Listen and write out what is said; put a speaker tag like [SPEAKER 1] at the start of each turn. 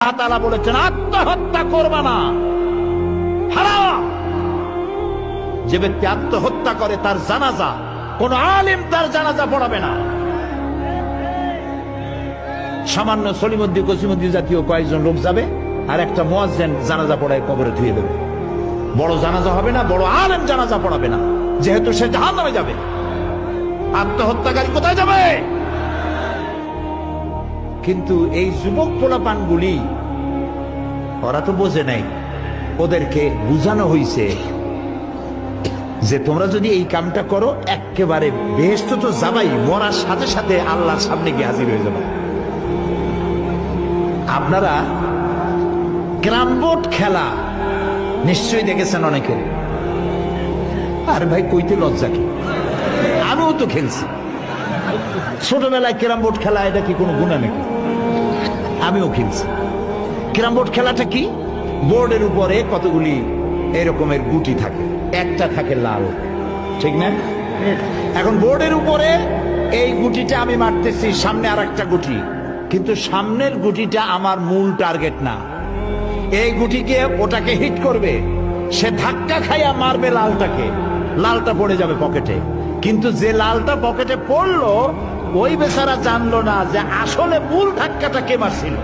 [SPEAKER 1] আল্লাহ তাআলা বলেছেন আত্মহত্যা করবে না, হারাম। যে ব্যক্তি আত্মহত্যা করে তার জানাজা কোন আলেম তার জানাজা পড়াবে না। সামান্য সলিমুদ্দিন কসিমুদ্দিন জাতীয় কয়েকজন লোক যাবে, আর একটা মুয়াজ্জিন জানাজা পড়ায় কবরে ধুয়ে দেবে। বড় জানাজা হবে না, বড় আলেম জানাজা পড়াবে না, যেহেতু সে জাহান্নামে যাবে। আত্মহত্যাকারী কোথায় যাবে? কিন্তু এই যুবক পোলাপানগুলি ওরা তো বোঝে নাই, ওদেরকে বুঝানো হইছে যে তোমরা যদি এই কামটা করো একেবারে বেহেশত তো যাবাই, মরার সাথে সাথে আল্লাহর সামনে গিয়ে হাজির হয়ে যাবে। আপনারা ক্যারাম বোর্ড খেলা নিশ্চয়ই দেখেছেন অনেকে। আর ভাই কইতে লজ্জা কি, আমিও তো খেলছি ছোটবেলায় ক্যারাম বোর্ড খেলা। এটা কি কোনো গুনাহ নাকি? আমিও খেলছি। ক্যারাম বোর্ড খেলাটা কি? বোর্ডের উপরে কতগুলি এরকমের গুটি থাকে, একটা থাকে লাল, ঠিক না? এখন বোর্ডের উপরে এই গুটিটা আমি মারতেছি, সামনে আর একটা গুটি, কিন্তু সামনের গুটিটা আমার মূল টার্গেট না। এই গুটিকে ওটাকে হিট করবে, সে ধাক্কা খাইয়া মারবে লালটাকে, লালটা পড়ে যাবে পকেটে। কিন্তু যে লালটা পকেটে পড়লো ওই বেচারা জানলো না যে আসলে মূল ধাক্কাটা কে মারছিল।